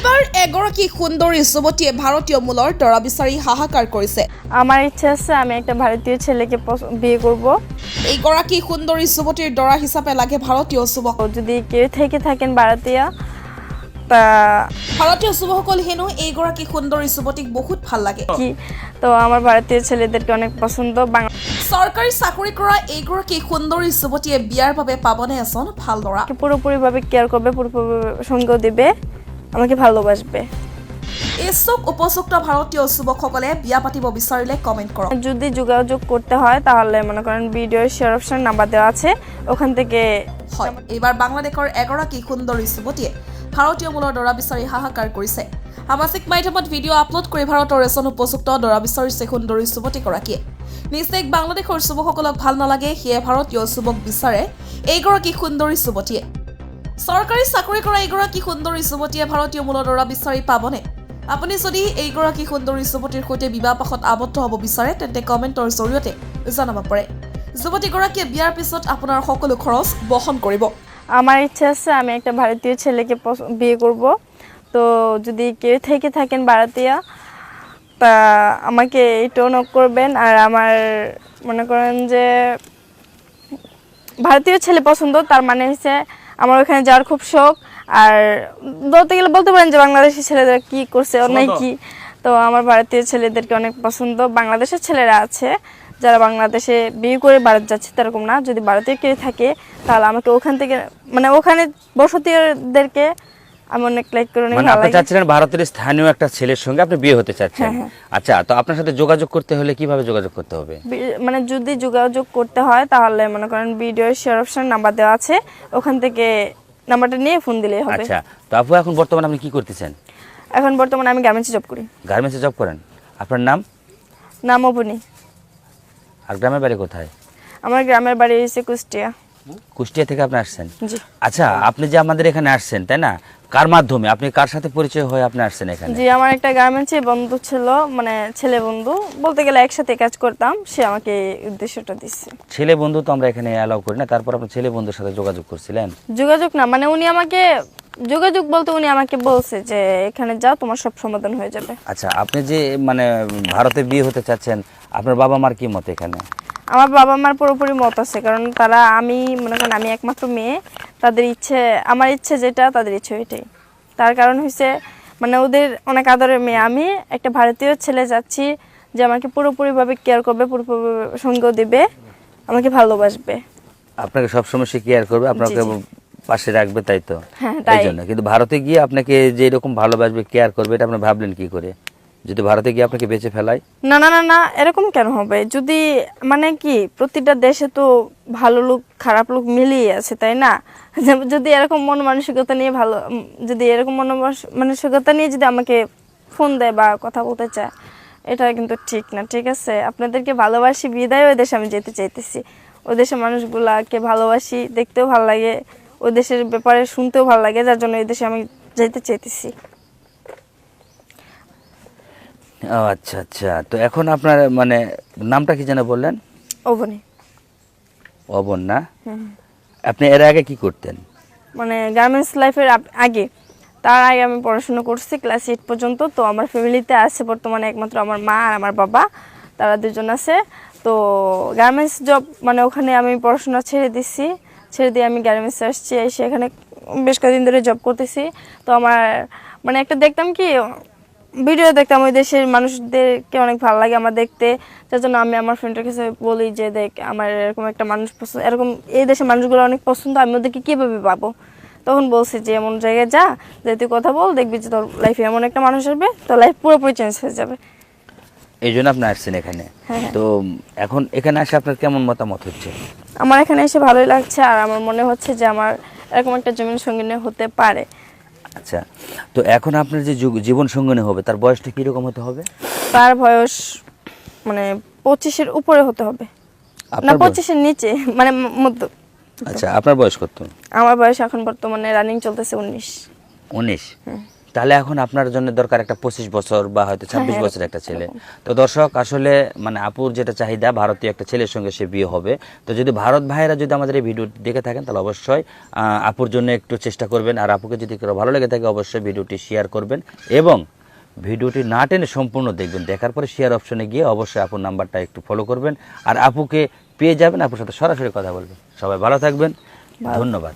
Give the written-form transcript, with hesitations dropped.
এইবাৰ এগৰাকী সুন্দৰী যুৱতীয়ে ভাৰতীয় মূলৰ দৰা বিচাৰি হাহাকাৰ কৰিছে। আমার ইচ্ছা আছে আমি একটা ভারতীয় ছেলেকে বিয়ে করব। এইগৰাকী সুন্দৰী যুৱতীৰ দৰা হিচাপে লাগে ভাৰতীয় যুৱক। যদি কেউ থেকে থাকেন ভারতীয় তা ভাৰতীয় যুৱকসকল হেনো এইগৰাকী সুন্দৰী যুৱতীক বহুত ভাল লাগে। কি তো আমার ভারতীয় ছেলেদেরকে অনেক পছন্দ। চৰকাৰী চাকৰি কৰা এইগৰাকী সুন্দৰী যুৱতীয়ে বিয়াৰ বাবে পাবনে এজন ভাল ল'ৰা। পুরোপুরিভাবে কেয়ার করবে, পুরোপুরিভাবে সঙ্গ দেবে, আমাকে ভালোবাসবে। ইচ্ছুক উপযুক্ত ভাৰতীয় যুৱকসকলে বিয়া পাতিব বিচাৰিলে কমেন্ট কৰক। যদি যোগাযোগ করতে হয় তাহলে মনে করেন ভিডিও শেয়ার অপশন নাম্বার দেওয়া আছে, ওখান থেকে হয়। এইবাৰ বাংলাদেশৰ এগৰাকী সুন্দৰী যুৱতীয়ে ভাৰতীয় মূলৰ দৰা বিচাৰি হাহাকাৰ কৰিছে। সামাজিক মাধ্যমত ভিডিঅ' আপলোড কৰি ভাৰতৰ এজন উপযুক্ত দৰা বিচাৰিছে সুন্দৰী যুৱতীগৰাকীয়ে। নিশ্চয় বাংলাদেশৰ যুৱকসকলক ভাল নালাগে, সেয়ে ভাৰতীয় যুৱক বিচাৰে এইগৰাকী সুন্দৰী যুৱতীয়ে। চৰকাৰী চাকৰি কৰা এইগৰাকী সুন্দৰী যুৱতীয়ে ভাৰতীয় মূলৰ দৰা বিচাৰি পাবনে? আপুনি যদি এইগৰাকী সুন্দৰী যুৱতীৰ সৈতে বিবাহ পাশত আবদ্ধ হ'ব বিচাৰে তেন্তে কমেণ্টৰ জৰিয়তে জনাব পাৰে। যুৱতীগৰাকীয়ে বিয়াৰ পিছত আপোনাৰ সকলো খৰচ বহন কৰিব। আমার ইচ্ছা আছে আমি একটা ভারতীয় ছেলেকে বিয়ে করব। তো যদি কেউ থেকে থাকেন ভারতীয় তা আমাকে এইটাও নক করবেন। আর আমার মনে করেন যে ভারতীয় ছেলে পছন্দ, তার মানে হচ্ছে আমার ওখানে যাওয়ার খুব শখ। আর বলতে গেলে বলতে পারেন যে বাংলাদেশি ছেলেদের কি করছে অনেক কি, তো আমার ভারতীয় ছেলেদেরকে অনেক পছন্দ। বাংলাদেশের ছেলেরা আছে যারা বাংলাদেশে বিয়ে করে ভারত যাচ্ছে, তেরকম না। যদি ভারতীয় কেউ থাকে তাহলে আমাকে ওখান থেকে মানে ওখানে বসতিদেরকে আমি অনেক লাইক করে অনেক মানে ভালো আপনি লাগে। চাচ্ছিলেন ভারতের স্থানীয় একটা ছেলের সঙ্গে আপনি বিয়ে হতে চাচ্ছেন। আচ্ছা, তো আপনার সাথে যোগাযোগ করতে হলে কিভাবে যোগাযোগ করতে হবে? মানে যদি যোগাযোগ করতে হয় তাহলে মনে করেন ভিডিও শেয়ার অপশন নাম্বার দেওয়া আছে, ওখান থেকে নাম্বারটা নিয়ে ফোন দিলেই হবে। আচ্ছা, তো আপু এখন বর্তমানে আপনি কি করতেছেন? এখন বর্তমানে আমি গার্মেন্টসে জব করি। গার্মেন্টসে জব করেন। আপনার নাম? নাম অবনী। আর গ্রামের বাড়ি কোথায়? আমার গ্রামের বাড়ি হচ্ছে কুষ্টিয়া। কুষ্টিয়া থেকে আপনি আসছেন? জি। আচ্ছা, আপনি যে আমাদের এখানে আসছেন তাই না, কার মাধ্যমে, আপনি কার সাথে পরিচয় হয়ে আপনি আসছেন এখানে? জি, আমার একটা গার্মেন্টসে বন্ধু ছিল, মানে ছেলে বন্ধু বলতে গেলে, একসাথে কাজ করতাম, সে আমাকে এই উদ্দেশ্যটা দিচ্ছে। ছেলে বন্ধু তো আমরা এখানে অ্যালাউ করি না, তারপর আপনি ছেলে বন্ধুর সাথে যোগাযোগ করছিলেন? যোগাযোগ না, মানে উনি আমাকে যোগাযোগ বলতে উনি আমাকে বলছে যে এখানে যাও, তোমার সব সমাধান হয়ে যাবে। আচ্ছা, আপনি যে মানে ভারতে বিয়ে হতে চাচ্ছেন, আপনার বাবা মার কি মত এখানে? আমার বাবা মার পুরোপুরি মত আছে, কারণ তারা, আমি মনে করেন আমি একমাত্র মেয়ে, তাদের ইচ্ছে, আমার ইচ্ছে যেটা তাদের ইচ্ছে ওইটাই। তার কারণ হচ্ছে মানে ওদের অনেক আদরের মেয়ে আমি, একটা ভারতীয় ছেলে যাচ্ছি যে আমাকে পুরোপুরিভাবে কেয়ার করবে, পুরোপুরিভাবে সঙ্গ দেবে, আমাকে ভালোবাসবে। আপনাকে সবসময় সে কেয়ার করবে, আপনাকে পাশে রাখবে, তাই তো? হ্যাঁ, তাই জন্য। কিন্তু ভারতে গিয়ে আপনাকে যে এরকম ভালোবাসবে, কেয়ার করবে, এটা আপনি ভাবলেন কি করে? যদি ভারতে গিয়ে আপনাকে বেঁচে ফেলায়? না না না না, এরকম কেন হবে? যদি মানে কি, প্রতিটা দেশে তো ভালো লোক খারাপ লোক মিলিয়ে আছে, তাই না? যদি এরকম মন মানসিকতা নিয়ে যদি এরকম মন মানসিকতা নিয়ে যদি আমাকে ফোন দেয় বা কথা বলতে চায়, এটা কিন্তু ঠিক না। ঠিক আছে, আপনাদেরকে ভালোবাসি বিদায় ওই দেশে আমি যেতে চাইতেছি। ওই দেশের মানুষগুলাকে ভালোবাসি, দেখতেও ভালো লাগে, ওই দেশের ব্যাপারে শুনতেও ভালো লাগে, যার জন্য ওই দেশে আমি যেতে চাইতেছি। ও আচ্ছা আচ্ছা, তো এখন আপনার মানে নামটা কি যেন বললেন? অবনী। অবন না? আপনি এর আগে কি করতেন? মানে গার্মেন্টস লাইফের আগে, তার আগে আমি পড়াশোনা করছি ক্লাস 8 পর্যন্ত। তো আমার ফ্যামিলিতে আছে বর্তমানে একমাত্র আমার মা আর আমার বাবা, তারা দুজন আছে। তো গার্মেন্টস জব মানে ওখানে আমি পড়াশোনা ছেড়ে দিয়ে আমি গার্মেন্টসে আসছি, এসে এখানে বেশ কয়েকদিন ধরে জব করতেছি। তো আমার মানে একটা দেখতাম কি, ভিডিও দেখতাম, ওই দেশের মানুষদেরকে অনেক ভালো লাগে আমার দেখতে, যার জন্য আমি আমার ফ্রেন্ডের কাছে বলি যে দেখ, আমার এরকম একটা মানুষ পছন্দ, এরকম এই দেশের মানুষগুলো অনেক পছন্দ, আমি ওদেরকে কীভাবে পাবো? তখন বলছি যে এমন জায়গায় যা, যে তুই কথা বল, দেখবি যে তোর লাইফে এমন একটা মানুষ আসবে, তোর লাইফ পুরোপুরি চেঞ্জ হয়ে যাবে। এই জন্য আপনি আসছেন এখানে। তো এখন এখানে আসে আপনার কেমন মতামত হচ্ছে? আমার এখানে এসে ভালোই লাগছে, আর আমার মনে হচ্ছে যে আমার এরকম একটা জীবন সঙ্গিনী হতে পারে। আচ্ছা, তো এখন আপনার যে জীবন সঙ্গিনী হবে, তার বয়সটা কিরকম হতে হবে? তার বয়স মানে 25-এর উপরে হতে হবে, না 25-এর নিচে, মানে মধ্য। আচ্ছা, আপনার বয়স কত? আমার বয়স এখন বর্তমানে রানিং চলতেছে 19। 19? তাহলে এখন আপনার জন্য দরকার একটা 25 বছর বা হয়তো 26 হ্যাঁ, বছরের একটা ছেলে। তো দর্শক আসলে মানে আপুর যেটা চাহিদা ভারতীয় একটা ছেলের সঙ্গে সে বিয়ে হবে। তো যদি ভারত ভাইয়েরা যদি আমাদের এই ভিডিও দেখে থাকেন তাহলে অবশ্যই আপুর জন্য একটু চেষ্টা করবেন, আর আপুকে যদি কারো ভালো লেগে থাকে অবশ্যই ভিডিওটি শেয়ার করবেন এবং ভিডিওটি না টেনে সম্পূর্ণ দেখবেন। দেখার পরে শেয়ার অপশনে গিয়ে অবশ্যই আপুর নাম্বারটা একটু ফলো করবেন আর আপুকে পেয়ে যাবেন, আপুর সাথে সরাসরি কথা বলবেন। সবাই ভালো থাকবেন, ধন্যবাদ।